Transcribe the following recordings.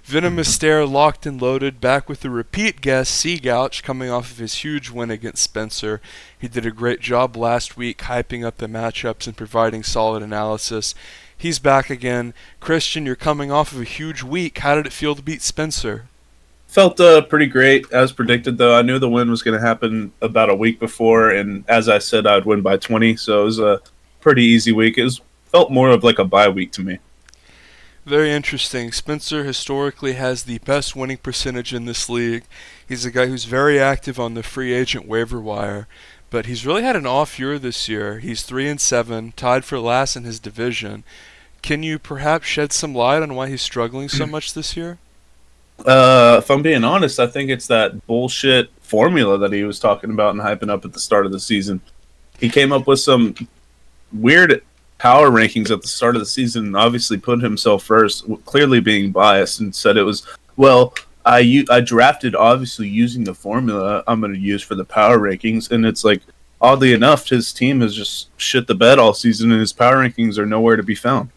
VenomousStare locked and loaded, back with a repeat guest, CGauch, coming off of his huge win against Spencer. He did a great job last week hyping up the matchups and providing solid analysis. He's back again. Christian, you're coming off of a huge week. How did it feel to beat Spencer? Felt pretty great, as predicted, though. I knew the win was going to happen about a week before, and as I said, I'd win by 20, so it was a pretty easy week. Felt more of like a bye week to me. Very interesting. Spencer historically has the best winning percentage in this league. He's a guy who's very active on the free agent waiver wire, but he's really had an off year this year. He's 3-7, tied for last in his division. Can you perhaps shed some light on why he's struggling so much this year? If I'm being honest, I think it's that bullshit formula that he was talking about and hyping up at the start of the season. He came up with some weird power rankings at the start of the season and obviously put himself first, clearly being biased, and said it was, well, I drafted obviously using the formula I'm going to use for the power rankings, and it's like, oddly enough, his team has just shit the bed all season and his power rankings are nowhere to be found.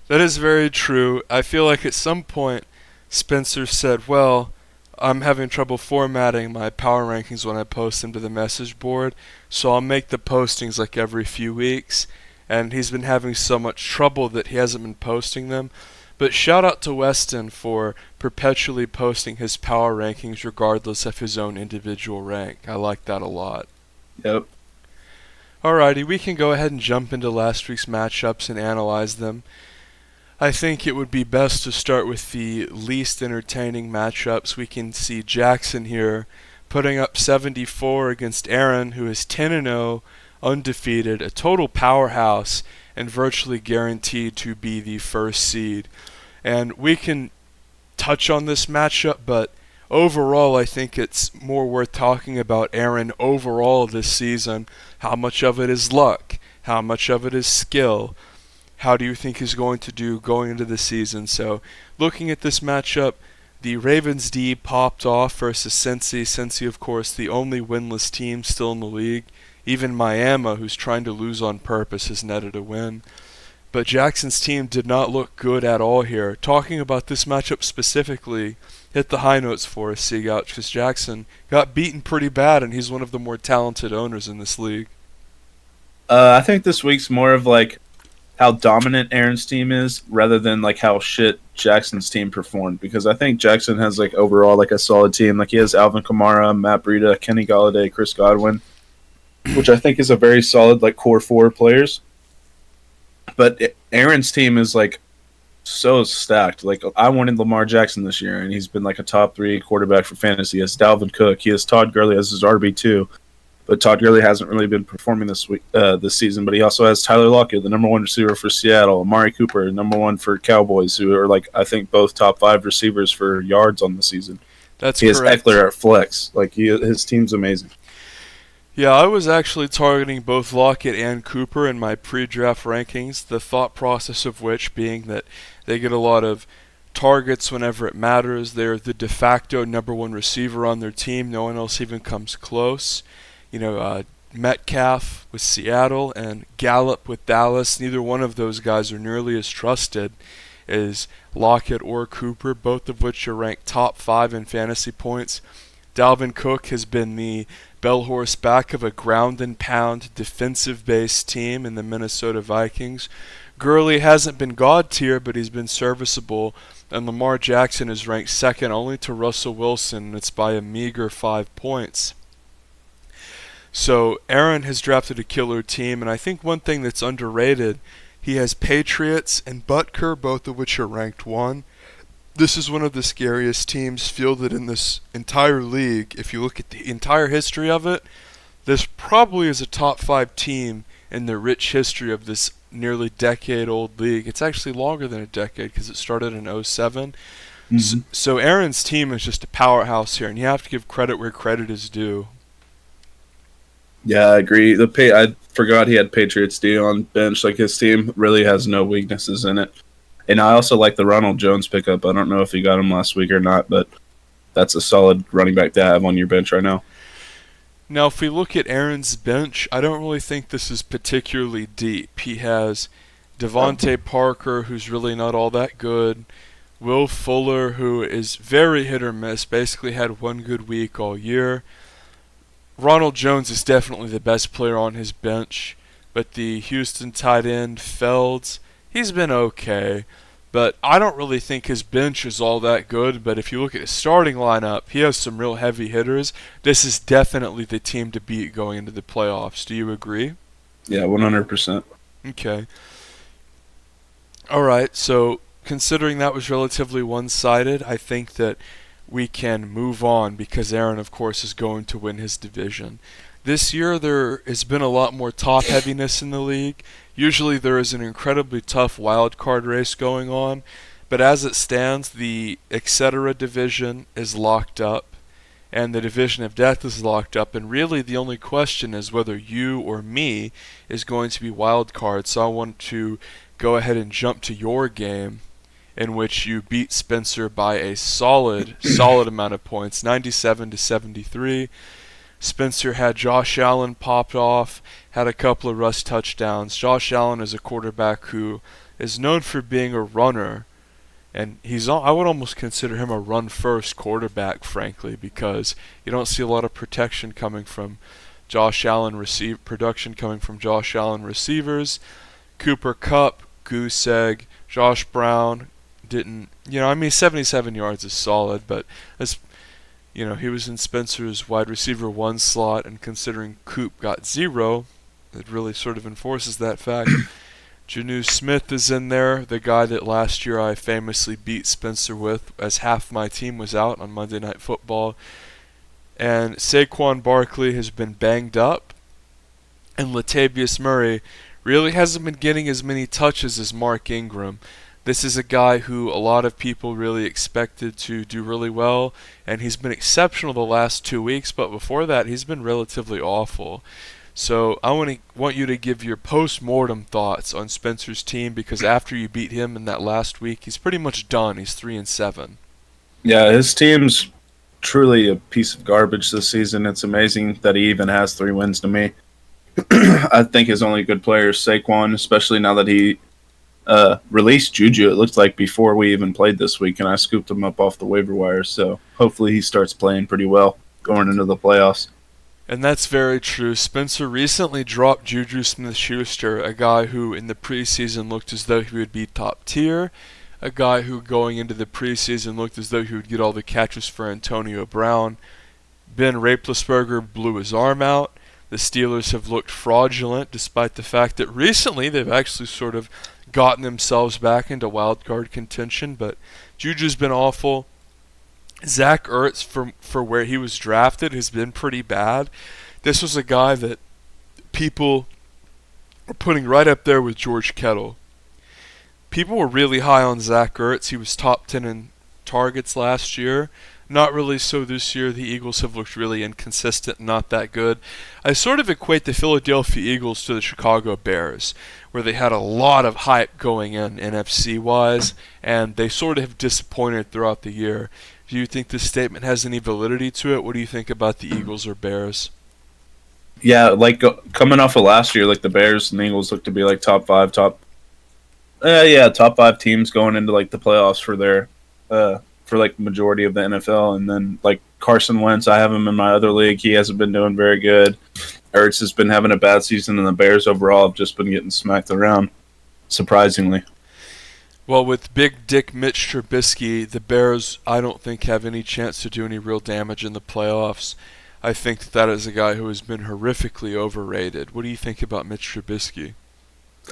That is very true. I feel like at some point Spencer said, well, I'm having trouble formatting my power rankings when I post them to the message board, so I'll make the postings like every few weeks. And he's been having so much trouble that he hasn't been posting them. But shout out to Weston for perpetually posting his power rankings regardless of his own individual rank. I like that a lot. Yep. Alrighty, we can go ahead and jump into last week's matchups and analyze them. I think it would be best to start with the least entertaining matchups. We can see Jackson here putting up 74 against Aaron, who is 10-0, undefeated, a total powerhouse, and virtually guaranteed to be the first seed. And we can touch on this matchup, but overall I think it's more worth talking about Aaron overall this season. How much of it is luck? How much of it is skill? How do you think he's going to do going into the season? So looking at this matchup, the Ravens D popped off versus Cincy. Cincy, of course, the only winless team still in the league. Even Miami, who's trying to lose on purpose, has netted a win. But Jackson's team did not look good at all here. Talking about this matchup specifically, hit the high notes for us, CGauch, because Jackson got beaten pretty bad, and he's one of the more talented owners in this league. I think this week's more of like how dominant Aaron's team is rather than like how shit Jackson's team performed, because I think Jackson has like overall like a solid team. Like he has Alvin Kamara, Matt Breida, Kenny Galladay, Chris Godwin, which I think is a very solid like core four players. But Aaron's team is like so stacked. Like I wanted Lamar Jackson this year, and he's been like a top 3 quarterback for fantasy. He has Dalvin Cook. He has Todd Gurley as his RB2, but Todd Gurley hasn't really been performing this season. But he also has Tyler Lockett, the number 1 receiver for Seattle, Amari Cooper, number 1 for Cowboys, who are like I think both top 5 receivers for yards on the season. That's he correct. has Eckler at flex. Like his team's amazing. Yeah, I was actually targeting both Lockett and Cooper in my pre-draft rankings, the thought process of which being that they get a lot of targets whenever it matters. They're the de facto number 1 receiver on their team. No one else even comes close. Metcalf with Seattle and Gallup with Dallas. Neither one of those guys are nearly as trusted as Lockett or Cooper, both of which are ranked top 5 in fantasy points. Dalvin Cook has been the bell horse back of a ground and pound defensive based team in the Minnesota Vikings. Gurley hasn't been god tier, but he's been serviceable, and Lamar Jackson is ranked second only to Russell Wilson, and it's by a meager 5 points. So Aaron has drafted a killer team, and I think one thing that's underrated, he has Patriots and Butker, both of which are ranked 1. This is one of the scariest teams fielded in this entire league. If you look at the entire history of it, this probably is a top 5 team in the rich history of this nearly decade-old league. It's actually longer than a decade because it started in '07. Mm-hmm. So Aaron's team is just a powerhouse here, and you have to give credit where credit is due. Yeah, I agree. I forgot he had Patriots D on bench. Like his team really has no weaknesses in it. And I also like the Ronald Jones pickup. I don't know if you got him last week or not, but that's a solid running back to have on your bench right now. Now, if we look at Aaron's bench, I don't really think this is particularly deep. He has Devontae Parker, who's really not all that good, Will Fuller, who is very hit or miss, basically had one good week all year. Ronald Jones is definitely the best player on his bench, but the Houston tight end, Felds, he's been okay. But I don't really think his bench is all that good. But if you look at his starting lineup, he has some real heavy hitters. This is definitely the team to beat going into the playoffs. Do you agree? Yeah, 100%. Okay. All right, so considering that was relatively one-sided, I think that we can move on because Aaron, of course, is going to win his division. This year, there has been a lot more top heaviness in the league. Usually, there is an incredibly tough wild card race going on, but as it stands, the etc. division is locked up, and the division of death is locked up, and really the only question is whether you or me is going to be wild card. So I want to go ahead and jump to your game in which you beat Spencer by a solid amount of points, 97-73. Spencer had Josh Allen popped off, had a couple of rush touchdowns. Josh Allen is a quarterback who is known for being a runner, and I would almost consider him a run-first quarterback, frankly, because you don't see a lot of protection coming from production coming from Josh Allen receivers. Cooper Kupp, goose egg. Josh Brown didn't, 77 yards is solid, but as he was in Spencer's wide receiver 1 slot, and considering Coop got 0, it really sort of enforces that fact. Janu Smith is in there, the guy that last year I famously beat Spencer with as half my team was out on Monday Night Football. And Saquon Barkley has been banged up, and Latavius Murray really hasn't been getting as many touches as Mark Ingram. This is a guy who a lot of people really expected to do really well, and he's been exceptional the last 2 weeks, but before that he's been relatively awful. So I want you to give your post-mortem thoughts on Spencer's team, because after you beat him in that last week, he's pretty much done. He's 3-7. Yeah, his team's truly a piece of garbage this season. It's amazing that he even has 3 wins to me. I think his only good player is Saquon, especially now that he released Juju, it looked like, before we even played this week, and I scooped him up off the waiver wire, so hopefully he starts playing pretty well going into the playoffs. And that's very true. Spencer recently dropped Juju Smith-Schuster, a guy who in the preseason looked as though he would be top tier, a guy who going into the preseason looked as though he would get all the catches for Antonio Brown. Ben Roethlisberger blew his arm out. The Steelers have looked fraudulent, despite the fact that recently they've actually sort of gotten themselves back into wild card contention, but Juju's been awful. Zach Ertz, for where he was drafted, has been pretty bad. This was a guy that people are putting right up there with George Kittle. People were really high on Zach Ertz. He was top 10 in targets last year. Not really so this year. The Eagles have looked really inconsistent, not that good. I sort of equate the Philadelphia Eagles to the Chicago Bears, where they had a lot of hype going in NFC-wise, and they sort of have disappointed throughout the year. Do you think this statement has any validity to it? What do you think about the Eagles or Bears? Yeah, like coming off of last year, like the Bears and the Eagles look to be like top 5 teams going into like the playoffs for their for like majority of the NFL. And then like Carson Wentz, I have him in my other league. He hasn't been doing very good. Ertz has been having a bad season, and the Bears overall have just been getting smacked around, surprisingly. Well, with Big Dick Mitch Trubisky, the Bears, I don't think, have any chance to do any real damage in the playoffs. I think that is a guy who has been horrifically overrated. What do you think about Mitch Trubisky?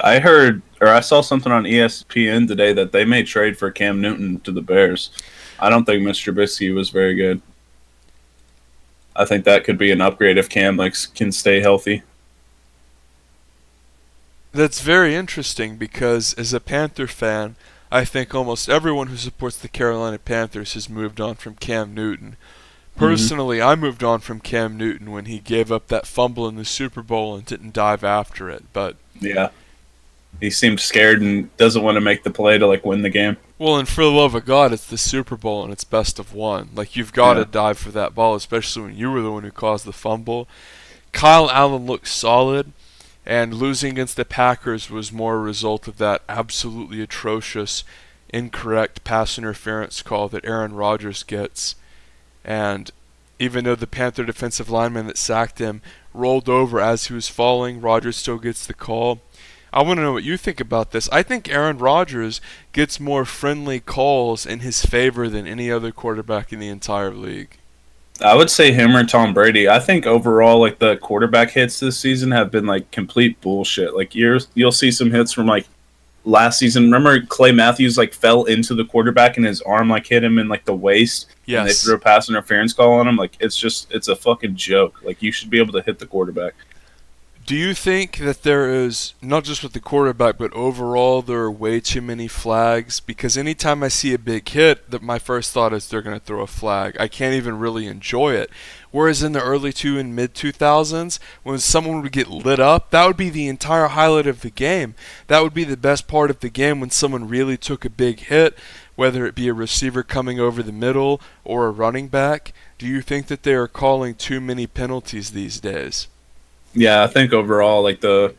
I saw something on ESPN today that they may trade for Cam Newton to the Bears. I don't think Mr. Trubisky was very good. I think that could be an upgrade if Cam can stay healthy. That's very interesting because as a Panther fan, I think almost everyone who supports the Carolina Panthers has moved on from Cam Newton. Personally, I moved on from Cam Newton when he gave up that fumble in the Super Bowl and didn't dive after it. But yeah, he seemed scared and doesn't want to make the play to win the game. Well, and for the love of God, it's the Super Bowl and it's best of one. You've got to dive for that ball, especially when you were the one who caused the fumble. Kyle Allen looked solid, and losing against the Packers was more a result of that absolutely atrocious incorrect pass interference call that Aaron Rodgers gets. And even though the Panther defensive lineman that sacked him rolled over as he was falling, Rodgers still gets the call. I want to know what you think about this. I think Aaron Rodgers gets more friendly calls in his favor than any other quarterback in the entire league. I would say him or Tom Brady. I think overall, like the quarterback hits this season have been like complete bullshit. Like you'll see some hits from like last season. Remember Clay Matthews like fell into the quarterback and his arm like hit him in like the waist. Yes. And they threw a pass interference call on him. Like it's a fucking joke. Like you should be able to hit the quarterback. Do you think that there is, not just with the quarterback, but overall there are way too many flags? Because anytime I see a big hit, that my first thought is they're going to throw a flag. I can't even really enjoy it. Whereas in the early and mid 2000s, when someone would get lit up, that would be the entire highlight of the game. That would be the best part of the game when someone really took a big hit, whether it be a receiver coming over the middle or a running back. Do you think that they are calling too many penalties these days? Yeah, I think overall, like the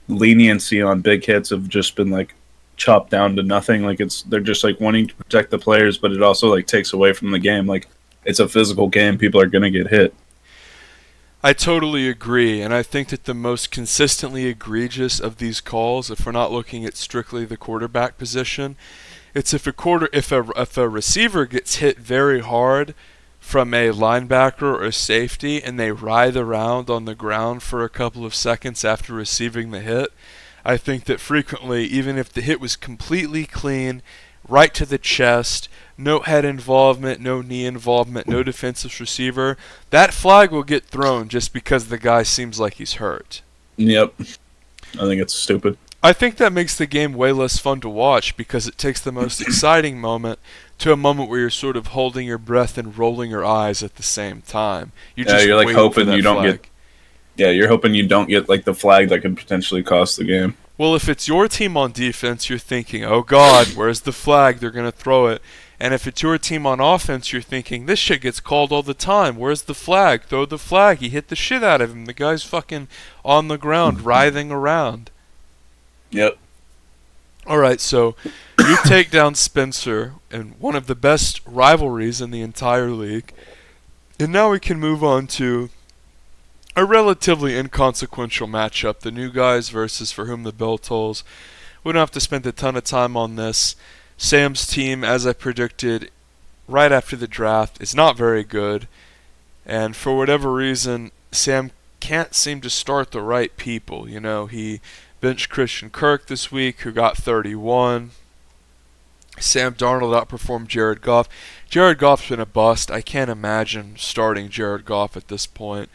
leniency on big hits have just been like chopped down to nothing. Like they're just like wanting to protect the players, but it also like takes away from the game. Like it's a physical game; people are gonna get hit. I totally agree, and I think that the most consistently egregious of these calls, if we're not looking at strictly the quarterback position, it's if a receiver gets hit very hard from a linebacker or a safety and they writhe around on the ground for a couple of seconds after receiving the hit. I think that frequently, even if the hit was completely clean, right to the chest, no head involvement, no knee involvement, no defensive receiver, that flag will get thrown just because the guy seems like he's hurt. Yep. I think it's stupid. I think that makes the game way less fun to watch because it takes the most exciting moment to a moment where you're sort of holding your breath and rolling your eyes at the same time. You're like hoping you don't get. Yeah, you're hoping you don't get like the flag that could potentially cost the game. Well, if it's your team on defense, you're thinking, "Oh God, where's the flag? They're gonna throw it." And if it's your team on offense, you're thinking, "This shit gets called all the time. Where's the flag? Throw the flag. He hit the shit out of him. The guy's fucking on the ground, writhing around." Yep. Alright, so you take down Spencer in one of the best rivalries in the entire league. And now we can move on to a relatively inconsequential matchup. The new guys versus For Whom the Bell Tolls. We don't have to spend a ton of time on this. Sam's team, as I predicted right after the draft, is not very good. And for whatever reason, Sam can't seem to start the right people. You know, he benched Christian Kirk this week, who got 31. Sam Darnold outperformed Jared Goff. Jared Goff's been a bust. I can't imagine starting Jared Goff at this point.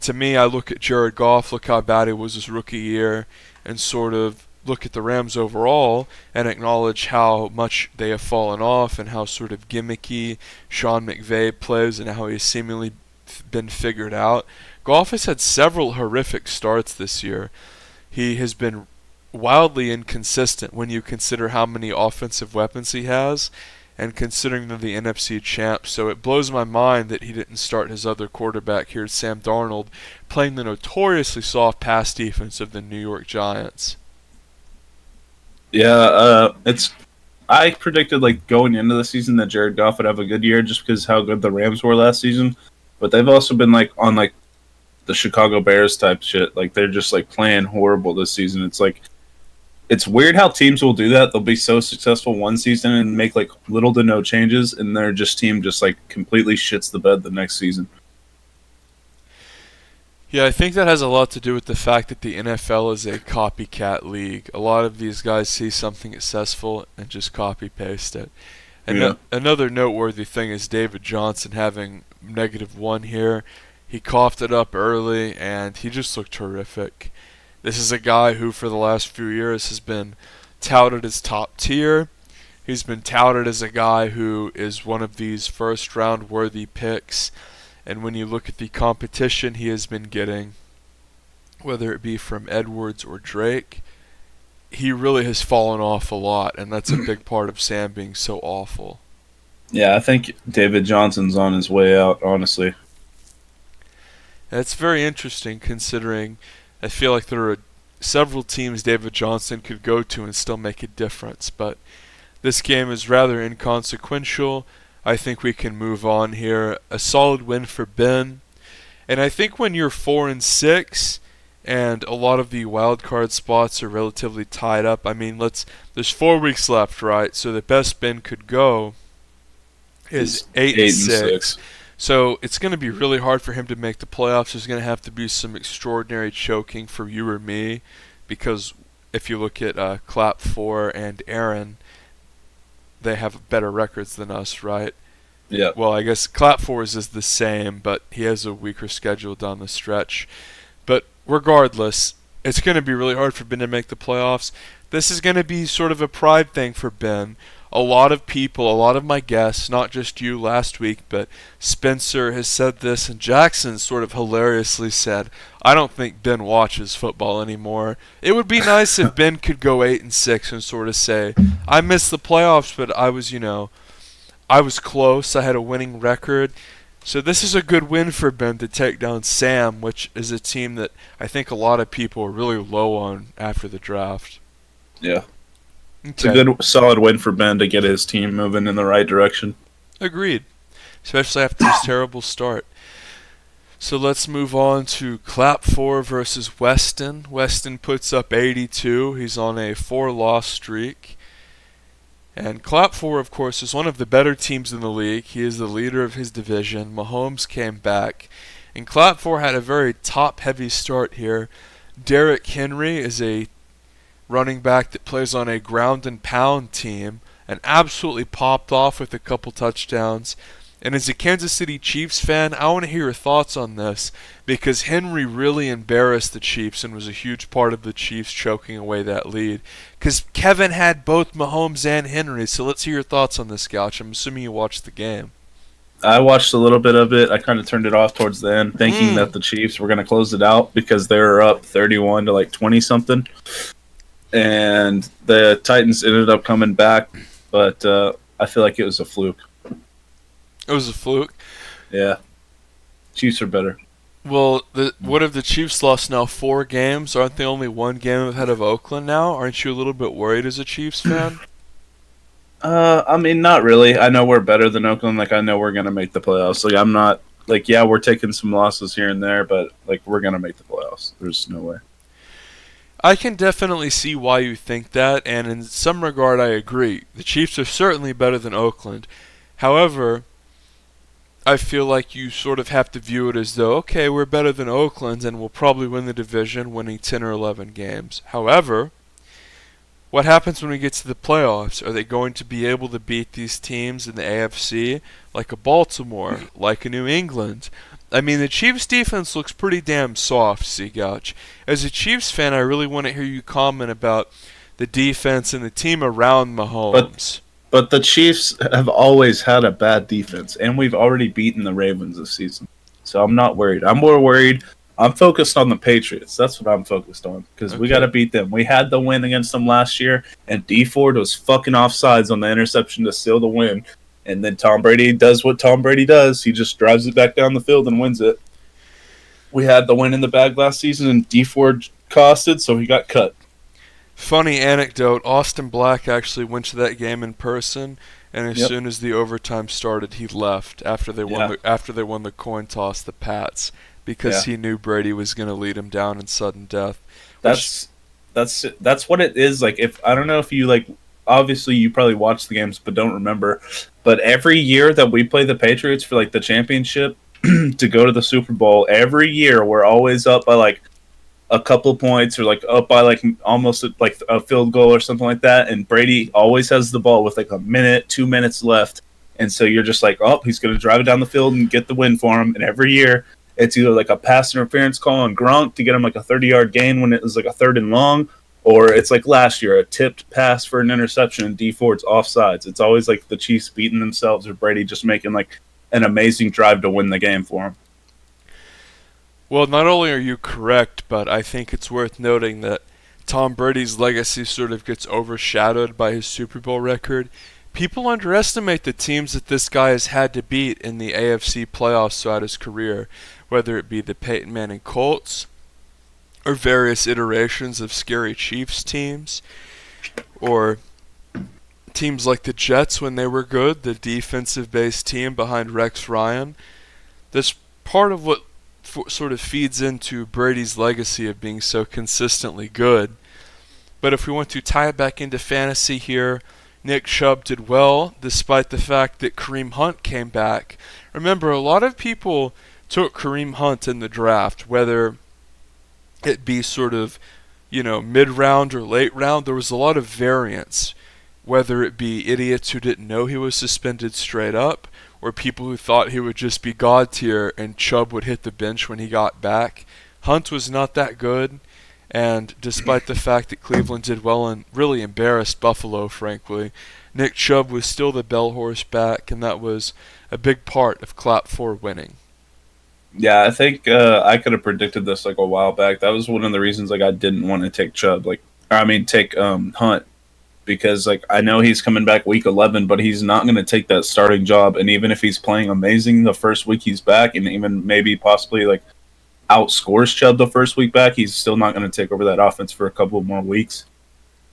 To me, I look at Jared Goff, look how bad he was his rookie year, and sort of look at the Rams overall and acknowledge how much they have fallen off and how sort of gimmicky Sean McVay plays and how he's seemingly been figured out. Goff has had several horrific starts this year. He has been wildly inconsistent when you consider how many offensive weapons he has and considering they're the NFC champs. So it blows my mind that he didn't start his other quarterback here, Sam Darnold, playing the notoriously soft pass defense of the New York Giants. Yeah, I predicted like going into the season that Jared Goff would have a good year just because how good the Rams were last season. But they've also been like on like the Chicago Bears type shit. Like they're just like playing horrible this season. It's like it's weird how teams will do that. They'll be so successful one season and make like little to no changes, and their team just like completely shits the bed the next season. Yeah, I think that has a lot to do with the fact that the NFL is a copycat league. A lot of these guys see something successful and just copy-paste it. And another noteworthy thing is David Johnson having -1 here. He coughed it up early, and he just looked terrific. This is a guy who, for the last few years, has been touted as top tier. He's been touted as a guy who is one of these first-round worthy picks. And when you look at the competition he has been getting, whether it be from Edwards or Drake, he really has fallen off a lot, and that's a big part of Sam being so awful. Yeah, I think David Johnson's on his way out, honestly. It's very interesting considering I feel like there are several teams David Johnson could go to and still make a difference, but This game is rather inconsequential. I think we can move on here. A solid win for Ben. And I think when you're 4-6 and a lot of the wild card spots are relatively tied up, I mean, there's 4 weeks left, right? So the best Ben could go is 8-6. So it's going to be really hard for him to make the playoffs. There's going to have to be some extraordinary choking for you or me, because if you look at Clap 4 and Aaron, they have better records than us, right? Yeah. Well, I guess Clap 4's is the same, but he has a weaker schedule down the stretch. But regardless, it's going to be really hard for Ben to make the playoffs. This is going to be sort of a pride thing for Ben. A lot of people, a lot of my guests, not just you last week, but Spencer has said this, and Jackson sort of hilariously said, I don't think Ben watches football anymore. It would be nice if Ben could go 8-6 and sort of say, I missed the playoffs, but I was close. I had a winning record. So this is a good win for Ben to take down Sam, which is a team that I think a lot of people are really low on after the draft. Yeah. Okay. It's a good, solid win for Ben to get his team moving in the right direction. Agreed. Especially after this terrible start. So let's move on to Clap 4 versus Weston. Weston puts up 82. He's on a 4-loss streak. And Clap 4, of course, is one of the better teams in the league. He is the leader of his division. Mahomes came back. And Clap 4 had a very top-heavy start here. Derrick Henry is a running back that plays on a ground and pound team and absolutely popped off with a couple touchdowns. And as a Kansas City Chiefs fan, I want to hear your thoughts on this, because Henry really embarrassed the Chiefs and was a huge part of the Chiefs choking away that lead. Because Kevin had both Mahomes and Henry, so let's hear your thoughts on this, Gouch. I'm assuming you watched the game. I watched a little bit of it. I kind of turned it off towards the end, thinking that the Chiefs were going to close it out because they were up 31 to like 20-something. And the Titans ended up coming back, but I feel like it was a fluke. It was a fluke? Yeah. Chiefs are better. Well, what if the Chiefs lost now 4 games? Aren't they only 1 game ahead of Oakland now? Aren't you a little bit worried as a Chiefs fan? I mean, not really. I know we're better than Oakland. Like, I know we're going to make the playoffs. Like, I'm not, like, yeah, we're taking some losses here and there, but, like, we're going to make the playoffs. There's no way. I can definitely see why you think that, and in some regard I agree. The Chiefs are certainly better than Oakland. However, I feel like you sort of have to view it as though, okay, we're better than Oakland and we'll probably win the division, winning 10 or 11 games. However, what happens when we get to the playoffs? Are they going to be able to beat these teams in the AFC, like a Baltimore, like a New England? I mean, the Chiefs' defense looks pretty damn soft, CGauch. As a Chiefs fan, I really want to hear you comment about the defense and the team around Mahomes. But the Chiefs have always had a bad defense, and we've already beaten the Ravens this season. So I'm not worried. I'm more worried. I'm focused on the Patriots. That's what I'm focused on, because we got to beat them. We had the win against them last year, and D Ford was fucking offsides on the interception to seal the win. And then Tom Brady does what Tom Brady does. He just drives it back down the field and wins it. We had the win in the bag last season, and D Ford costed, so he got cut. Funny anecdote, Austin Black actually went to that game in person, and as soon as the overtime started, he left after they won the coin toss, the Pats, because he knew Brady was going to lead him down in sudden death. That's what it is. Like, if I don't know if you like, obviously you probably watch the games but don't remember, but every year that we play the Patriots for like the championship to go to the Super Bowl, every year we're always up by like a couple points or like up by like almost like a field goal or something like that, and Brady always has the ball with like 2 minutes left, and so you're just like, oh, he's going to drive it down the field and get the win for him. And every year it's either like a pass interference call on Gronk to get him like a 30-yard gain when it was like a 3rd and long, or it's like last year, a tipped pass for an interception and D Ford's offsides. It's always like the Chiefs beating themselves or Brady just making like an amazing drive to win the game for him. Well, not only are you correct, but I think it's worth noting that Tom Brady's legacy sort of gets overshadowed by his Super Bowl record. People underestimate the teams that this guy has had to beat in the AFC playoffs throughout his career, whether it be the Peyton Manning Colts or various iterations of scary Chiefs teams, or teams like the Jets when they were good, the defensive-based team behind Rex Ryan. That's part of what sort of feeds into Brady's legacy of being so consistently good. But if we want to tie it back into fantasy here, Nick Chubb did well despite the fact that Kareem Hunt came back. Remember, a lot of people took Kareem Hunt in the draft, whether it be sort of, mid-round or late round. There was a lot of variance, whether it be idiots who didn't know he was suspended straight up, or people who thought he would just be God tier and Chubb would hit the bench when he got back. Hunt was not that good, and despite the fact that Cleveland did well and really embarrassed Buffalo, frankly, Nick Chubb was still the bell horse back, and that was a big part of Clap 4 winning. Yeah, I think I could have predicted this like a while back. That was one of the reasons like I didn't want to take Chubb, take Hunt, because like I know he's coming back week 11, but he's not going to take that starting job. And even if he's playing amazing the first week he's back, and even maybe possibly like outscores Chubb the first week back, he's still not going to take over that offense for a couple more weeks.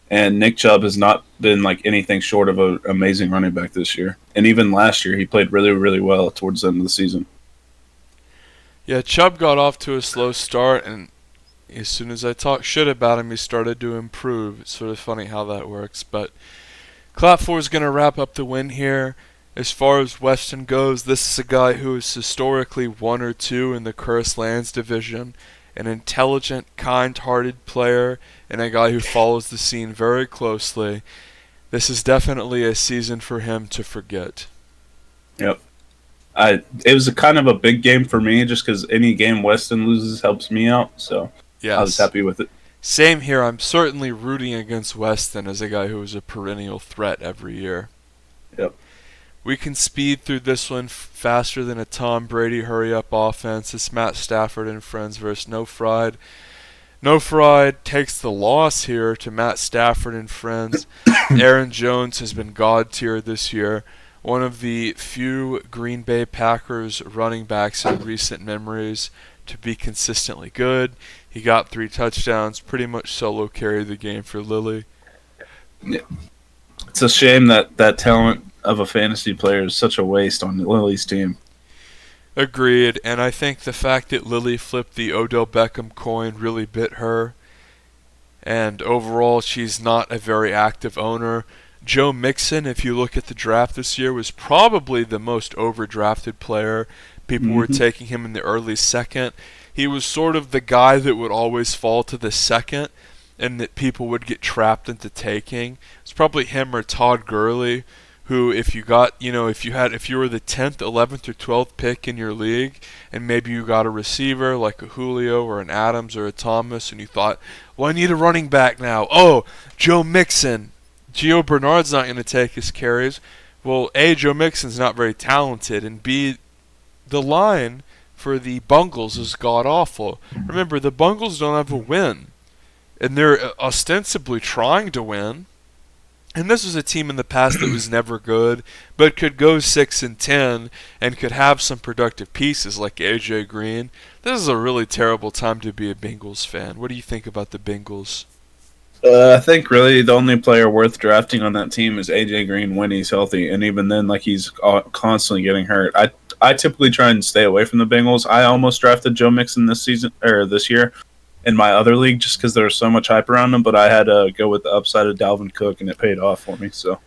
And Nick Chubb has not been like anything short of an amazing running back this year. And even last year, he played really, really well towards the end of the season. Yeah, Chubb got off to a slow start, and as soon as I talk shit about him, he started to improve. It's sort of funny how that works. But Clap 4 is going to wrap up the win here. As far as Weston goes, this is a guy who is historically 1 or 2 in the Cursed Lands division, an intelligent, kind-hearted player, and a guy who follows the scene very closely. This is definitely a season for him to forget. Yep. It was a kind of a big game for me, just because any game Weston loses helps me out, so yes. I was happy with it. Same here. I'm certainly rooting against Weston as a guy who is a perennial threat every year. Yep. We can speed through this one faster than a Tom Brady hurry-up offense. It's Matt Stafford and friends versus No Fried. No Fried takes the loss here to Matt Stafford and friends. Aaron Jones has been God tier this year. One of the few Green Bay Packers running backs in recent memories to be consistently good. He got 3 touchdowns, pretty much solo carried the game for Lilly. Yeah. It's a shame that talent of a fantasy player is such a waste on Lilly's team. Agreed, and I think the fact that Lilly flipped the Odell Beckham coin really bit her. And overall, she's not a very active owner. Joe Mixon, if you look at the draft this year, was probably the most overdrafted player. People were taking him in the early second. He was sort of the guy that would always fall to the second and that people would get trapped into taking. It's probably him or Todd Gurley, who if you got, if you were the 10th, 11th, or 12th pick in your league, and maybe you got a receiver like a Julio or an Adams or a Thomas, and you thought, well, I need a running back now. Oh, Joe Mixon. Gio Bernard's not going to take his carries. Well, A, Joe Mixon's not very talented, and B, the line for the Bungles is god-awful. Remember, the Bungles don't have a win, and they're ostensibly trying to win. And this was a team in the past that was never good, but could go 6-10 and could have some productive pieces like AJ Green. This is a really terrible time to be a Bengals fan. What do you think about the Bengals? I think really the only player worth drafting on that team is AJ Green when he's healthy, and even then, like he's constantly getting hurt. I typically try and stay away from the Bengals. I almost drafted Joe Mixon this year in my other league just because there was so much hype around him, but I had to go with the upside of Dalvin Cook, and it paid off for me. So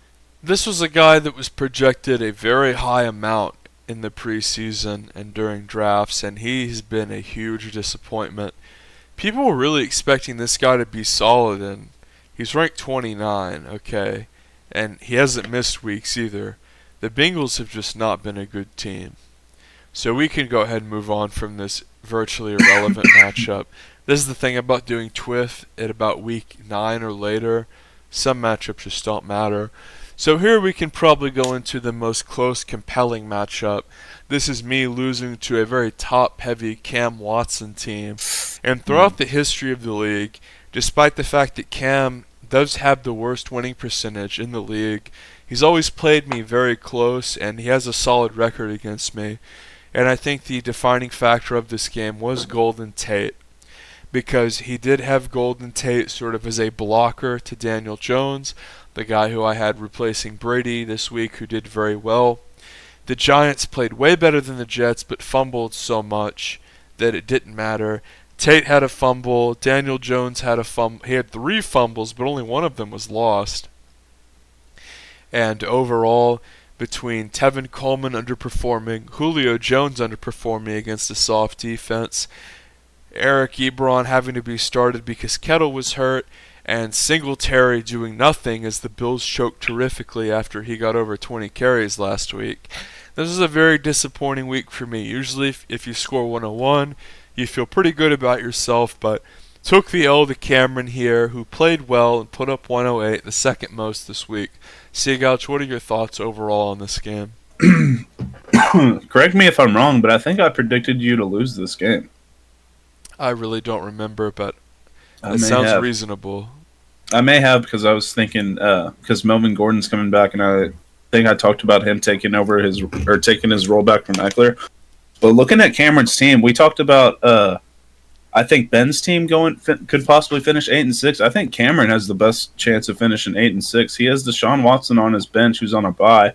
this was a guy that was projected a very high amount in the preseason and during drafts, and he's been a huge disappointment. People were really expecting this guy to be solid, and he's ranked 29, okay, and he hasn't missed weeks either. The Bengals have just not been a good team. So we can go ahead and move on from this virtually irrelevant matchup. This is the thing about doing TWIF at about week 9 or later. Some matchups just don't matter. So here we can probably go into the most close, compelling matchup. This is me losing to a very top-heavy Cam Watson team. And throughout the history of the league, despite the fact that Cam does have the worst winning percentage in the league, he's always played me very close, and he has a solid record against me. And I think the defining factor of this game was Golden Tate, because he did have Golden Tate sort of as a blocker to Daniel Jones. the guy who I had replacing Brady this week, who did very well. The Giants played way better than the Jets, but fumbled so much that it didn't matter. Tate had a fumble. Daniel Jones had a fumble. He had 3 fumbles, but only one of them was lost. And overall, between Tevin Coleman underperforming, Julio Jones underperforming against a soft defense, Eric Ebron having to be started because Kettle was hurt, and Singletary doing nothing as the Bills choked terrifically after he got over 20 carries last week. This is a very disappointing week for me. Usually if you score 101, you feel pretty good about yourself, but took the L to Cameron here, who played well and put up 108, the second most this week. CGauch, what are your thoughts overall on this game? Correct me if I'm wrong, but I think I predicted you to lose this game. I really don't remember, but I it may sounds have. reasonable. I may have because I was thinking because Melvin Gordon's coming back, and I think I talked about him taking his role back from Eckler. But looking at Cameron's team, we talked about I think Ben's team could possibly finish 8-6. I think Cameron has the best chance of finishing 8-6. He has Deshaun Watson on his bench, who's on a bye.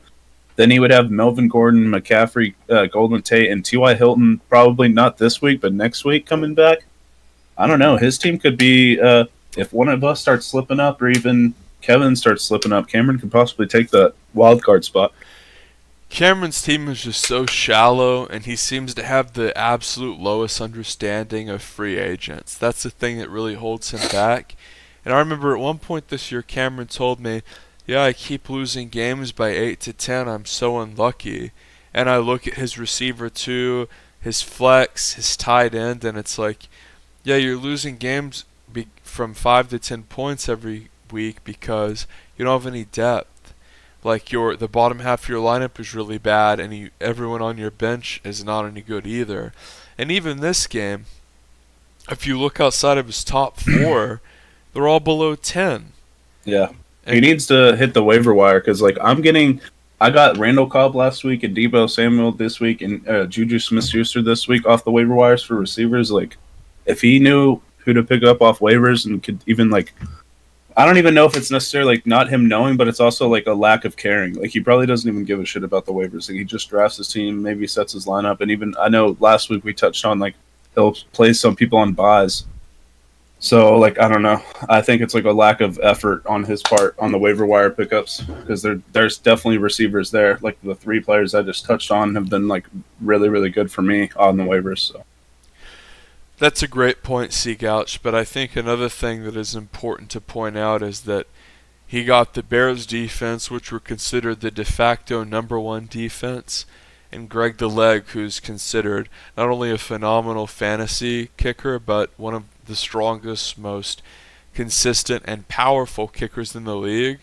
Then he would have Melvin Gordon, McCaffrey, Golden Tate, and T.Y. Hilton. Probably not this week, but next week coming back. I don't know. His team could be if one of us starts slipping up, or even Kevin starts slipping up, Cameron could possibly take the wild card spot. Cameron's team is just so shallow, and he seems to have the absolute lowest understanding of free agents. That's the thing that really holds him back. And I remember at one point this year, Cameron told me, yeah, I keep losing games by 8 to 10. I'm so unlucky. And I look at his receiver too, his flex, his tight end, and it's like, yeah, you're losing games from 5 to 10 points every week because you don't have any depth. Like the bottom half of your lineup is really bad, and everyone on your bench is not any good either. And even this game, if you look outside of his top 4, they're all below 10. Yeah, And he needs to hit the waiver wire because I got Randall Cobb last week and Deebo Samuel this week and Juju Smith-Schuster this week off the waiver wires for receivers. Like, if he knew who to pick up off waivers and could even I don't even know if it's necessarily not him knowing, but it's also a lack of caring. Like, he probably doesn't even give a shit about the waivers. Like, he just drafts his team, maybe sets his lineup, and even I know last week we touched on he'll play some people on buys. So I don't know. I think it's a lack of effort on his part on the waiver wire pickups because there's definitely receivers there. Like the 3 players I just touched on have been really really good for me on the waivers. So. that's a great point, CGauch, but I think another thing that is important to point out is that he got the Bears defense, which were considered the de facto number 1 defense, and Greg the Leg, who's considered not only a phenomenal fantasy kicker, but one of the strongest, most consistent, and powerful kickers in the league.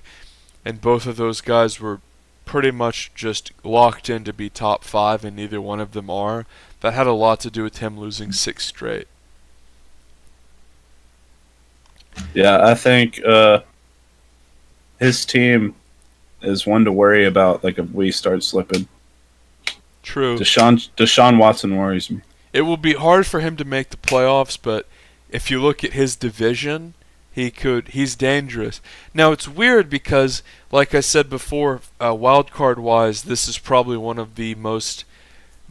And both of those guys were pretty much just locked in to be top 5, and neither one of them are. That had a lot to do with him losing 6 straight. Yeah, I think his team is one to worry about. If we start slipping, True. Deshaun Watson worries me. It will be hard for him to make the playoffs, but if you look at his division, he's dangerous. Now, it's weird because, like I said before, wild card wise, this is probably one of the most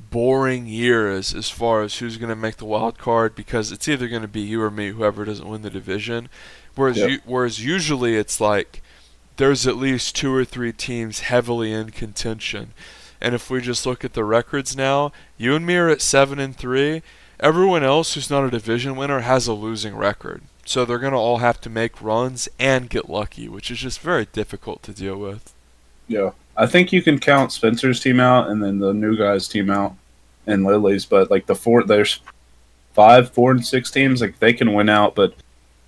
boring years as far as who's going to make the wild card, because it's either going to be you or me, whoever doesn't win the division. Whereas usually it's there's at least 2 or 3 teams heavily in contention. And if we just look at the records now, you and me are at 7-3. Everyone else who's not a division winner has a losing record. So they're going to all have to make runs and get lucky, which is just very difficult to deal with. Yeah, I think you can count Spencer's team out and then the new guy's team out and Lily's, but there's 5, 4, and 6 teams. They can win out, but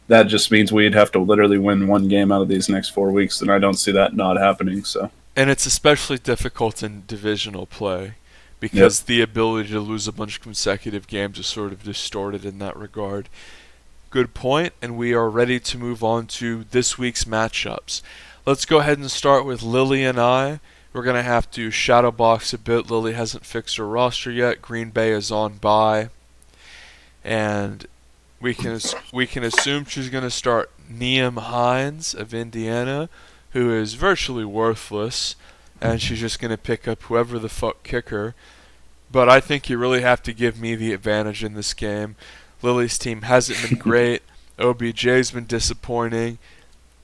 that just means we'd have to literally win 1 game out of these next 4 weeks, and I don't see that not happening. So. And it's especially difficult in divisional play because the ability to lose a bunch of consecutive games is sort of distorted in that regard. Good point, and we are ready to move on to this week's matchups. Let's go ahead and start with Lily and I. We're going to have to shadow box a bit. Lily hasn't fixed her roster yet. Green Bay is on bye. And we can assume she's going to start Nyheim Hines of Indiana, who is virtually worthless, and she's just going to pick up whoever the fuck kicker. But I think you really have to give me the advantage in this game. Lily's team hasn't been great. OBJ's been disappointing.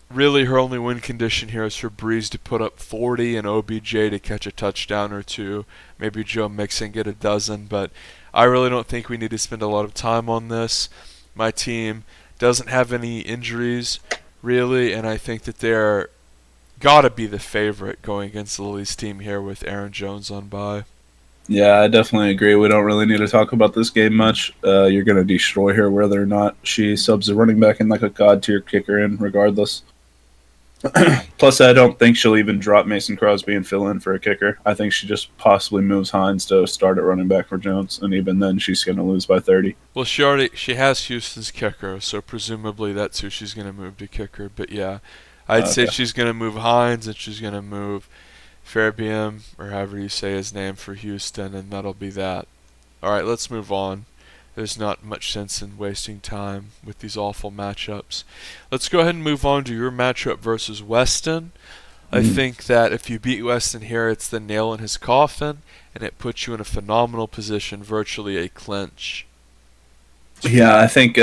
Really, her only win condition here is for Breeze to put up 40 and OBJ to catch a touchdown or two. Maybe Joe Mixon get a dozen, but I really don't think we need to spend a lot of time on this. My team doesn't have any injuries, really, and I think that they're got to be the favorite going against Lily's team here with Aaron Jones on bye. Yeah, I definitely agree. We don't really need to talk about this game much. You're going to destroy her whether or not she subs a running back and like a god tier kicker in, regardless. Plus, I don't think she'll even drop Mason Crosby and fill in for a kicker. I think she just possibly moves Hines to start at running back for Jones, and even then, she's going to lose by 30. Well, she has Houston's kicker, so presumably that's who she's going to move to kicker. But yeah, I'd say she's going to move Hines and she's going to move Fairbairn, or however you say his name, for Houston, and that'll be that. Alright, let's move on. There's not much sense in wasting time with these awful matchups. Let's go ahead and move on to your matchup versus Weston. I think that if you beat Weston here, it's the nail in his coffin, and it puts you in a phenomenal position, virtually a clinch. Yeah, I think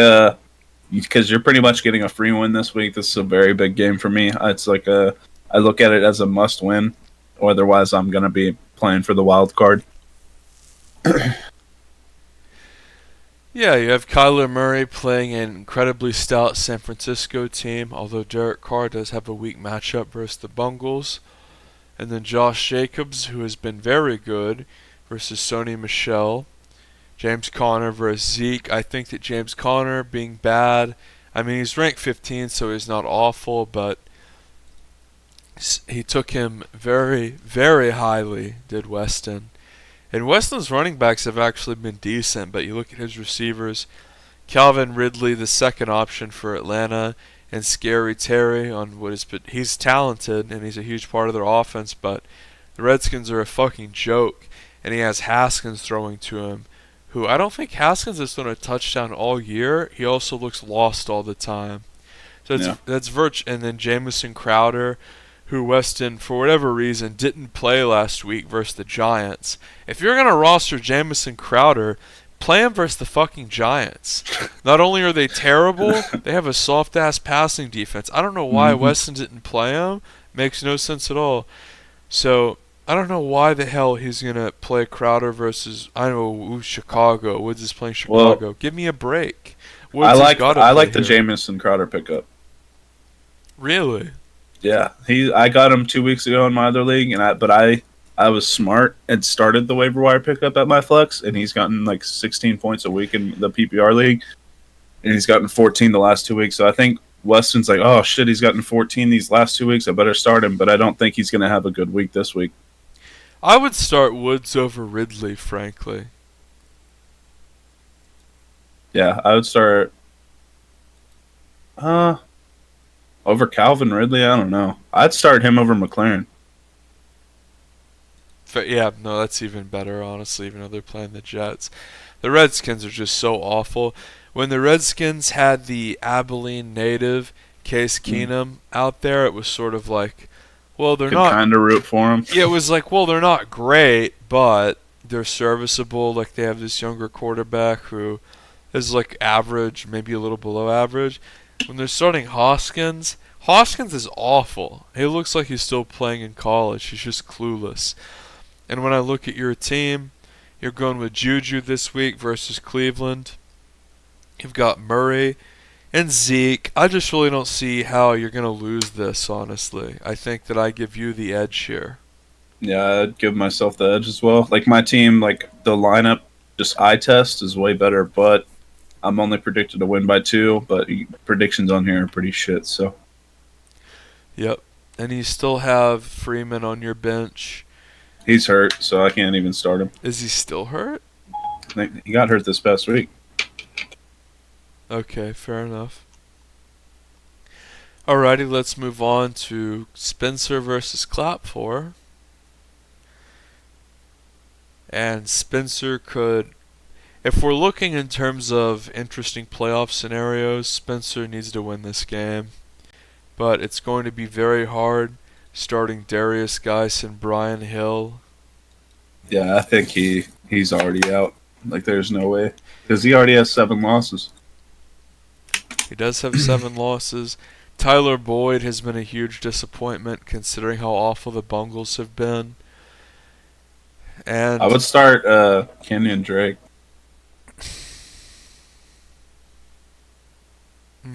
because you're pretty much getting a free win this week. This is a very big game for me. It's like I look at it as a must win, or otherwise I'm going to be playing for the wild card. Yeah, you have Kyler Murray playing an incredibly stout San Francisco team, although Derek Carr does have a weak matchup versus the Bungles. And then Josh Jacobs, who has been very good, versus Sony Michel. James Conner versus Zeke. I think that James Conner being bad, I mean, he's ranked 15, so he's not awful, but he took him very, very highly, did Weston. And Weston's running backs have actually been decent, but you look at his receivers, Calvin Ridley, the second option for Atlanta, and Scary Terry on what is, but he's talented and he's a huge part of their offense, but the Redskins are a fucking joke, and he has Haskins throwing to him, who I don't think Haskins has thrown a touchdown all year. He also looks lost all the time. So that's and then Jamison Crowder, who Weston, for whatever reason, didn't play last week versus the Giants. If you're going to roster Jamison Crowder, play him versus the fucking Giants. Not only are they terrible, they have a soft-ass passing defense. I don't know why Weston didn't play him. Makes no sense at all. So, I don't know why the hell he's going to play Crowder versus, Chicago. Woods is playing Chicago. Give me a break. I like the Jamison Crowder pickup. Really? Yeah, I got him 2 weeks ago in my other league, and I was smart and started the waiver wire pickup at my flex, and he's gotten like 16 points a week in the PPR league, and he's gotten 14 the last 2 weeks. So I think Weston's like, oh shit, he's gotten 14 these last 2 weeks. I better start him, but I don't think he's going to have a good week this week. I would start Woods over Ridley, frankly. Yeah, I would start. Over Calvin Ridley, I don't know. I'd start him over McLaren. Yeah, no, that's even better, honestly, even though they're playing the Jets. The Redskins are just so awful. When the Redskins had the Abilene native, Case Keenum, out there, it was sort of like, well, they're not... kind of root for him. Yeah, it was like, well, they're not great, but they're serviceable. Like, they have this younger quarterback who is, like, average, maybe a little below average. When they're starting Hoskins is awful. He looks like he's still playing in college. He's just clueless. And when I look at your team, you're going with Juju this week versus Cleveland. You've got Murray and Zeke. I just really don't see how you're going to lose this, honestly. I think that I give you the edge here. Yeah, I'd give myself the edge as well. Like, my team, like, the lineup, just eye test is way better, but I'm only predicted to win by 2, but predictions on here are pretty shit, so. Yep. And you still have Freeman on your bench. He's hurt, so I can't even start him. Is he still hurt? I think he got hurt this past week. Okay, fair enough. Alrighty, let's move on to Spencer versus Clap4. And Spencer could... If we're looking in terms of interesting playoff scenarios, Spencer needs to win this game. but it's going to be very hard starting Darius Geis and Brian Hill. Yeah, I think he's already out. Like, there's no way. Because he already has 7 losses. He does have 7 losses. Tyler Boyd has been a huge disappointment considering how awful the Bungles have been. And I would start Kenyon Drake.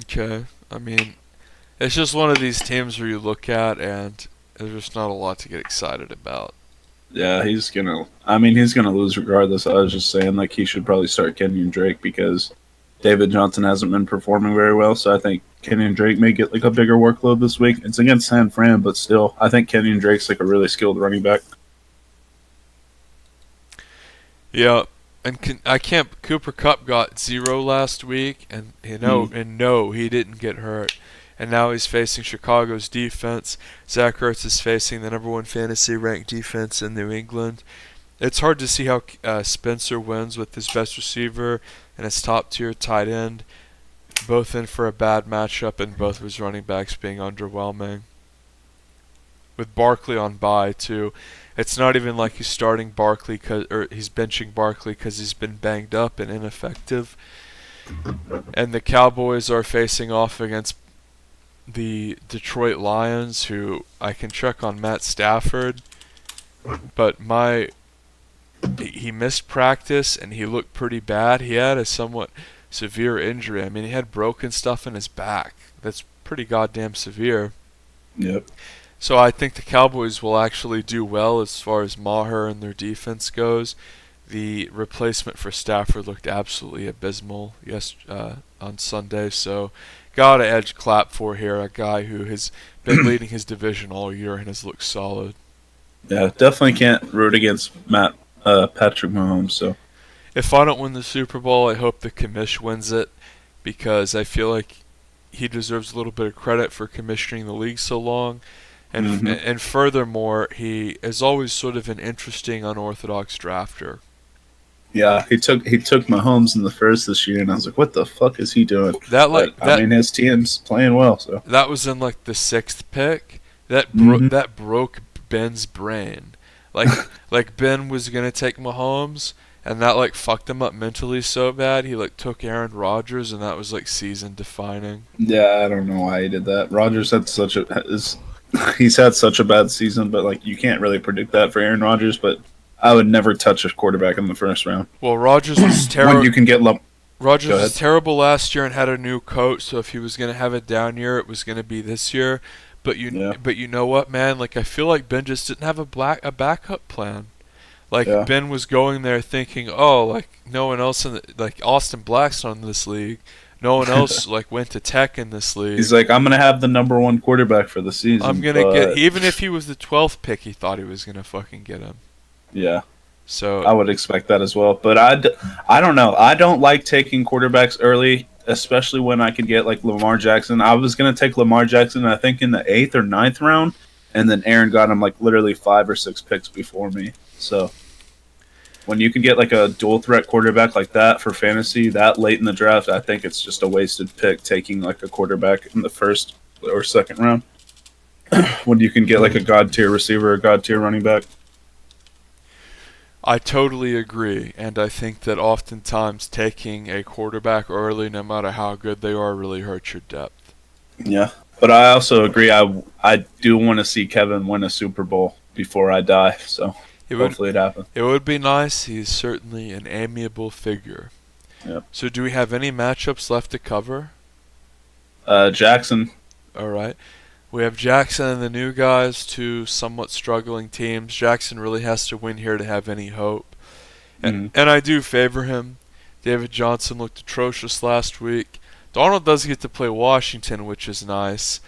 Okay, I mean, it's just one of these teams where you look at and there's just not a lot to get excited about. Yeah, he's gonna lose regardless. I was just saying, like, he should probably start Kenyon Drake because David Johnson hasn't been performing very well. So I think Kenyon Drake may get like a bigger workload this week. It's against San Fran, but still, I think Kenyon Drake's like a really skilled running back. Yeah, and I can't. Cooper Kupp got 0 last week, and no, he didn't get hurt. And now he's facing Chicago's defense. Zach Ertz is facing the #1 fantasy ranked defense in New England. It's hard to see how Spencer wins with his best receiver and his top tier tight end, both in for a bad matchup and both of his running backs being underwhelming. With Barkley on bye too, it's not even like he's starting Barkley or he's benching Barkley because he's been banged up and ineffective. And the Cowboys are facing off against the Detroit Lions, who I can check on Matt Stafford, but he missed practice and he looked pretty bad. He had a somewhat severe injury. I mean, he had broken stuff in his back. That's pretty goddamn severe. Yep. So I think the Cowboys will actually do well as far as Maher and their defense goes. The replacement for Stafford looked absolutely abysmal on Sunday, so got to edge clap for here, a guy who has been leading his division all year and has looked solid. Yeah, definitely can't root against Patrick Mahomes. So if I don't win the Super Bowl, I hope the commish wins it, because I feel like he deserves a little bit of credit for commissioning the league so long. And furthermore, he is always sort of an interesting, unorthodox drafter. Yeah, he took Mahomes in the first this year, and I was like, "What the fuck is he doing?" I mean, his team's playing well. So that was in like the 6th pick. That broke Ben's brain. Like Ben was gonna take Mahomes, and that like fucked him up mentally so bad. He like took Aaron Rodgers, and that was like season defining. Yeah, I don't know why he did that. Rodgers had he's had such a bad season, but like you can't really predict that for Aaron Rodgers. But I would never touch a quarterback in the first round. Well, Rodgers was terrible. When you can get Rodgers was terrible last year and had a new coach, so if he was going to have a down year, it was going to be this year. But you know what, man? Like, I feel like Ben just didn't have a backup plan. Like, Ben was going there thinking, oh, like no one else like Austin Black's on this league. No one else like went to Tech in this league. He's like, I'm gonna have the #1 quarterback for the season. I'm gonna get, even if he was the 12th pick, he thought he was gonna fucking get him. Yeah. So I would expect that as well. But I don't know. I don't like taking quarterbacks early, especially when I could get like Lamar Jackson. I was gonna take Lamar Jackson, I think, in the 8th or 9th round, and then Aaron got him like literally 5 or 6 picks before me. So when you can get like a dual threat quarterback like that for fantasy that late in the draft, I think it's just a wasted pick taking like a quarterback in the 1st or 2nd round when you can get like a god tier receiver or god tier running back. I totally agree, and I think that oftentimes taking a quarterback early, no matter how good they are, really hurts your depth. Yeah, but I also agree. I do want to see Kevin win a Super Bowl before I die, so hopefully it happens. It would be nice. He's certainly an amiable figure. Yep. So do we have any matchups left to cover? Jackson. All right. We have Jackson and the new guys, 2 somewhat struggling teams. Jackson really has to win here to have any hope. And I do favor him. David Johnson looked atrocious last week. Donald does get to play Washington, which is nice.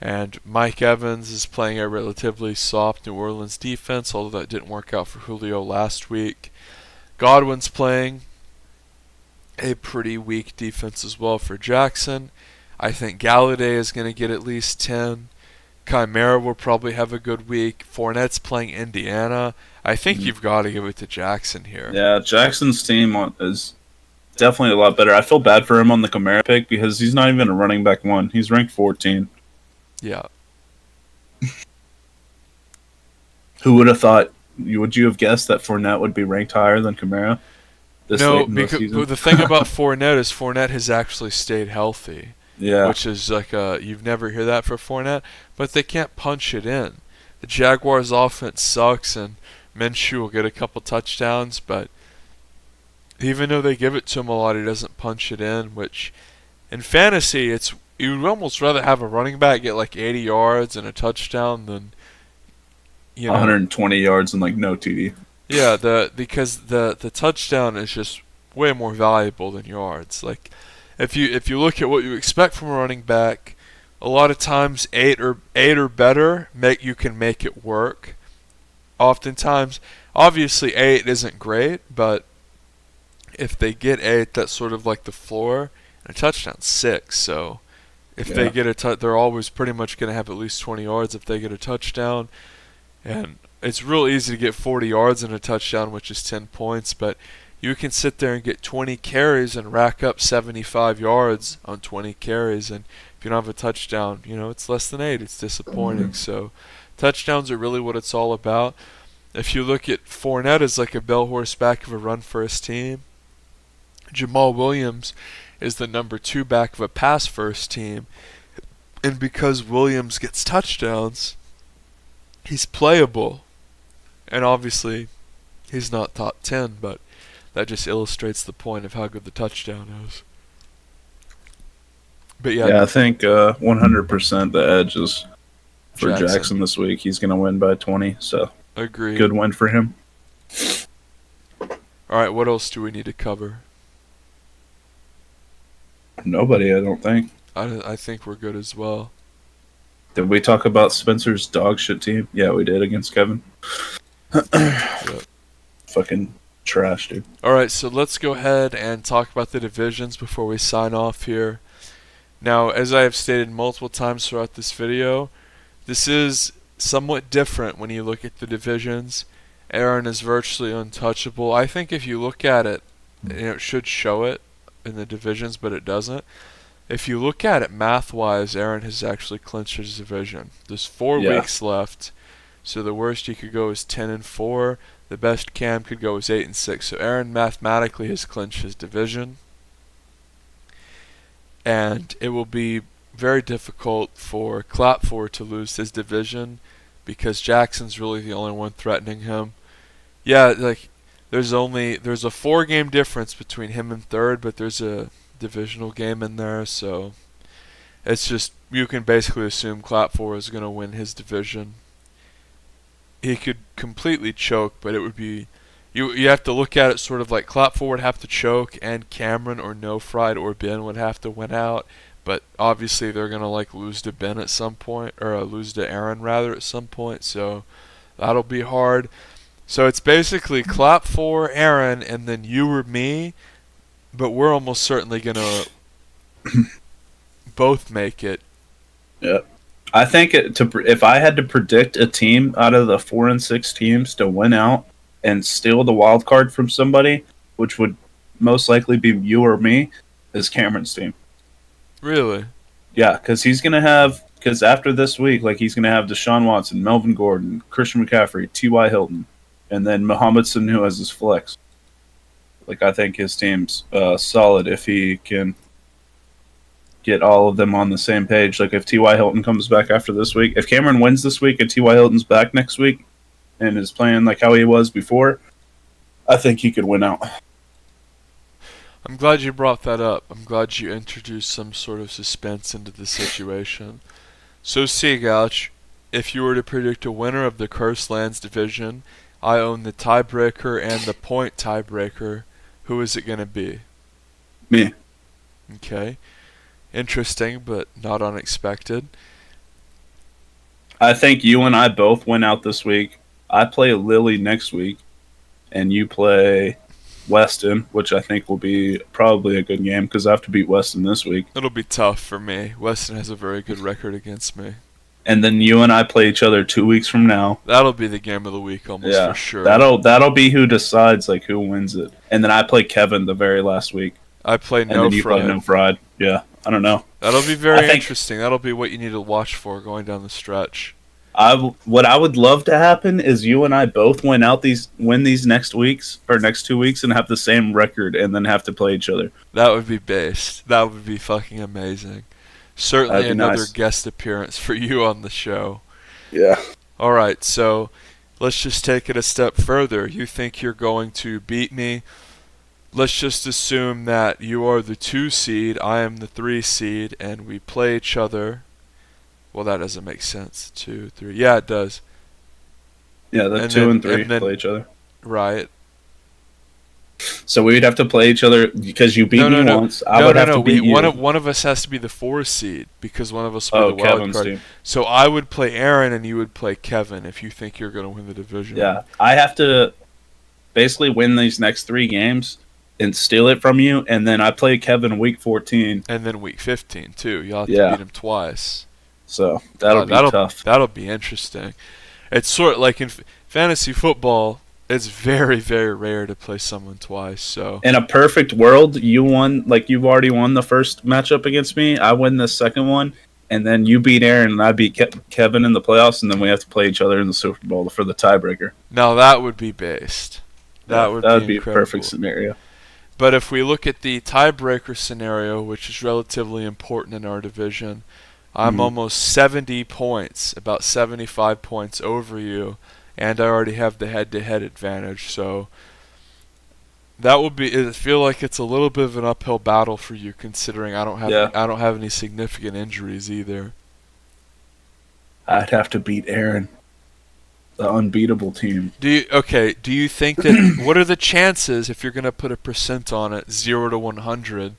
And Mike Evans is playing a relatively soft New Orleans defense, although that didn't work out for Julio last week. Godwin's playing a pretty weak defense as well for Jackson. I think Galladay is going to get at least 10. Chimera will probably have a good week. Fournette's playing Indiana. I think you've got to give it to Jackson here. Yeah, Jackson's team is definitely a lot better. I feel bad for him on the Chimera pick because he's not even a running back 1. He's ranked 14. Yeah. Who would have thought? Would you have guessed that Fournette would be ranked higher than Kamara this No, late in the because season? but the thing about Fournette is Fournette has actually stayed healthy, Yeah, which is like you've never hear that for Fournette, but they can't punch it in. The Jaguars' offense sucks, and Minshew will get a couple touchdowns, but even though they give it to him a lot, he doesn't punch it in. Which in fantasy, it's you'd almost rather have a running back get like 80 yards and a touchdown than 120 yards and like no TD. Yeah, because the touchdown is just way more valuable than yards. Like if you look at what you expect from a running back, a lot of times eight or better you can make it work. Oftentimes, obviously 8 isn't great, but if they get 8, that's sort of like the floor. And a touchdown's 6, so if they get they're always pretty much going to have at least 20 yards if they get a touchdown. And it's real easy to get 40 yards and a touchdown, which is 10 points, but you can sit there and get 20 carries and rack up 75 yards on 20 carries, and if you don't have a touchdown, it's less than 8. It's disappointing. So touchdowns are really what it's all about. If you look at Fournette as like a bell horse back of a run-first team, Jamal Williams is the number 2 back of a pass-first team, and because Williams gets touchdowns, he's playable. And obviously, he's not top 10, but that just illustrates the point of how good the touchdown is. But yeah, I think 100% the edge is for Jackson this week. He's going to win by 20, so agreed. Good win for him. All right, what else do we need to cover? Nobody, I don't think. I think we're good as well. Did we talk about Spencer's dog shit team? Yeah, we did against Kevin. Yep. Fucking trash, dude. All right, so let's go ahead and talk about the divisions before we sign off here. Now, as I have stated multiple times throughout this video, this is somewhat different when you look at the divisions. Aaron is virtually untouchable. I think if you look at it, it should show it in the divisions, but it doesn't. If you look at it math-wise, Aaron has actually clinched his division. There's 4 weeks left, so the worst he could go is 10-4. The best Cam could go is 8-6. So Aaron mathematically has clinched his division, and it will be very difficult for Clapfor to lose his division because Jackson's really the only one threatening him. Yeah, like there's a 4-game difference between him and third, but there's a divisional game in there, so it's just you can basically assume Clapfor is going to win his division. He could completely choke, but it would be you have to look at it sort of like Clapfor would have to choke and Cameron or No Fried or Ben would have to win out, but obviously they're going to like lose to Ben at some point, or lose to Aaron rather at some point, so that'll be hard. So it's basically Clapfor, Aaron, and then you or me, but we're almost certainly going to both make it. Yeah. I think if I had to predict a team out of the 4 and 6 teams to win out and steal the wild card from somebody, which would most likely be you or me, is Cameron's team. Really? Yeah, because after this week, like he's going to have Deshaun Watson, Melvin Gordon, Christian McCaffrey, T.Y. Hilton, and then Mohamed Sanu as his flex. Like, I think his team's solid if he can get all of them on the same page. Like, if T.Y. Hilton comes back after this week, if Cameron wins this week and T.Y. Hilton's back next week and is playing like how he was before, I think he could win out. I'm glad you brought that up. I'm glad you introduced some sort of suspense into the situation. So, CGauch, if you were to predict a winner of the Cursed Lands division, I own the tiebreaker and the point tiebreaker. Who is it going to be? Me. Okay. Interesting, but not unexpected. I think you and I both win out this week. I play Lily next week, and you play Weston, which I think will be probably a good game because I have to beat Weston this week. It'll be tough for me. Weston has a very good record against me. And then you and I play each other 2 weeks from now. That'll be the game of the week almost for sure. That'll be who decides like who wins it. And then I play Kevin the very last week. I play No Fried. You play No Fried. Yeah, I don't know. That'll be I very think interesting. That'll be what you need to watch for going down the stretch. what I would love to happen is you and I both win these next weeks or next 2 weeks and have the same record and then have to play each other. That would be based. That would be fucking amazing. Certainly That'd be another nice. guest appearance for you on the show. Yeah. Alright, so let's just take it a step further. You think you're going to beat me? Let's just assume that you are the 2 seed, I am the 3 seed, and we play each other. Well, that doesn't make sense. 2, 3. Yeah, it does. Yeah, the And 2 then, and 3 and then, play each other. right. So we'd have to play each other because you beat me once. I would have to beat you. One of us has to be the 4 seed because one of us will be the wild Kevin's card. team. So I would play Aaron and you would play Kevin if you think you're going to win the division. Yeah, I have to basically win these next 3 games and steal it from you, and then I play Kevin week 14. And then week 15 too. You'll have to Yeah. beat him twice. So that'll be tough. That'll be interesting. It's sort of like in fantasy football. It's very, very rare to play someone twice. So In a perfect world, you won. Like you've already won the first matchup against me. I win the second one, and then you beat Aaron, and I beat Kevin in the playoffs, and then we have to play each other in the Super Bowl for the tiebreaker. now that would be based. That would be a incredible. perfect scenario. But if we look at the tiebreaker scenario, which is relatively important in our division, I'm almost 70 points, about 75 points over you, and I already have the head-to-head advantage. So that would be. I feel like it's a little bit of an uphill battle for you, considering I don't have any significant injuries either. I'd have to beat Aaron, the unbeatable team. Do you think that what are the chances, if you're going to put a percent on it, 0 to 100,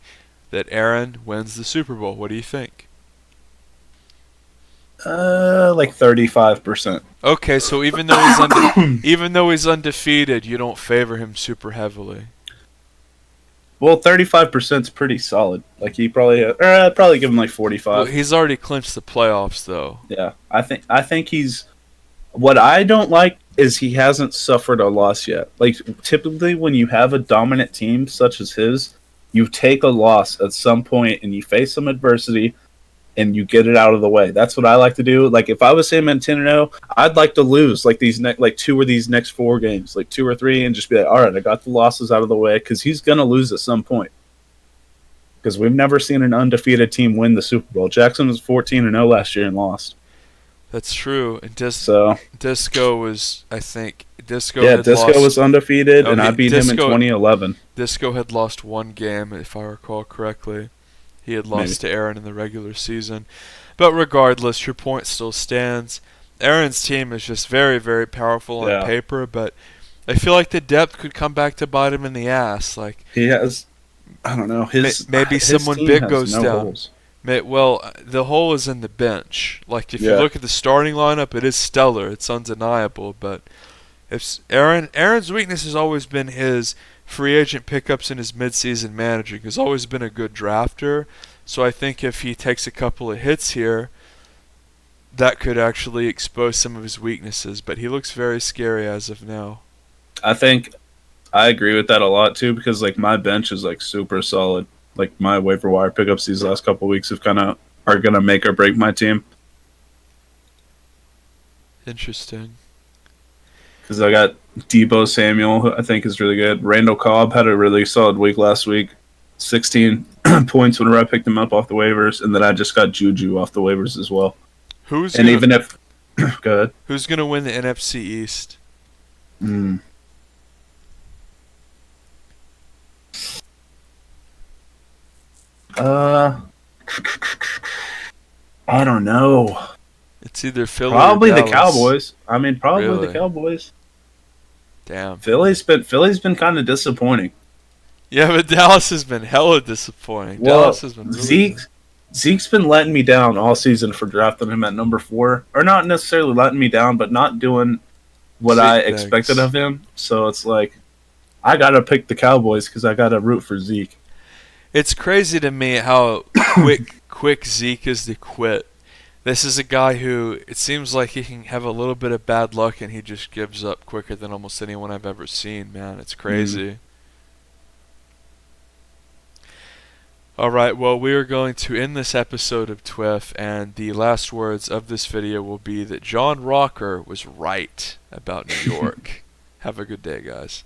that Aaron wins the Super Bowl? What do you think? Like 35%. Okay, so even though he's undefeated, you don't favor him super heavily. Well, 35% is pretty solid. Like he probably, I'd probably give him like 45. Well, he's already clinched the playoffs, though. Yeah, I think he's. What I don't like is he hasn't suffered a loss yet. Like typically, when you have a dominant team such as his, you take a loss at some point and you face some adversity, and you get it out of the way. That's what I like to do. Like if I was him in 10-0, I'd like to lose like like 2 of these next 4 games, like 2 or 3, and just be like, all right, I got the losses out of the way because he's gonna lose at some point. Because we've never seen an undefeated team win the Super Bowl. Jackson was 14-0 last year and lost. That's true. And Disco was, I think, was undefeated, and I beat him in 2011. Disco had lost 1 game, if I recall correctly. He had lost to Aaron in the regular season. But regardless, your point still stands. Aaron's team is just very, very powerful on paper, but I feel like the depth could come back to bite him in the ass. Like he has, I don't know, maybe his someone team big has goes no down. holes. Well, the hole is in the bench. Like if you look at the starting lineup, it is stellar. It's undeniable. But if Aaron's weakness has always been his free agent pickups and his midseason managing. He's always been a good drafter. So I think if he takes a couple of hits here, that could actually expose some of his weaknesses. But he looks very scary as of now. I think I agree with that a lot too, because like my bench is like super solid. Like my waiver wire pickups these last couple of weeks are gonna make or break my team. Interesting. Because I got Debo Samuel, who I think is really good. Randall Cobb had a really solid week last week. 16 points whenever I picked him up off the waivers, and then I just got Juju off the waivers as well. Who's going to win the NFC East? I don't know. It's either Philly probably or the Dallas. Cowboys. I mean, probably Really? the Cowboys. Damn. Philly's been kind of disappointing. Yeah, but Dallas has been hella disappointing. Well, Dallas has been really Zeke's been letting me down all season for drafting him at number 4, or not necessarily letting me down, but not doing what I expected of him. So it's like I gotta pick the Cowboys because I gotta root for Zeke. It's crazy to me how quick Zeke is to quit. This is a guy who it seems like he can have a little bit of bad luck and he just gives up quicker than almost anyone I've ever seen. Man, it's crazy. Alright, well, we are going to end this episode of TWIF, and the last words of this video will be that John Rocker was right about New York. Have a good day, guys.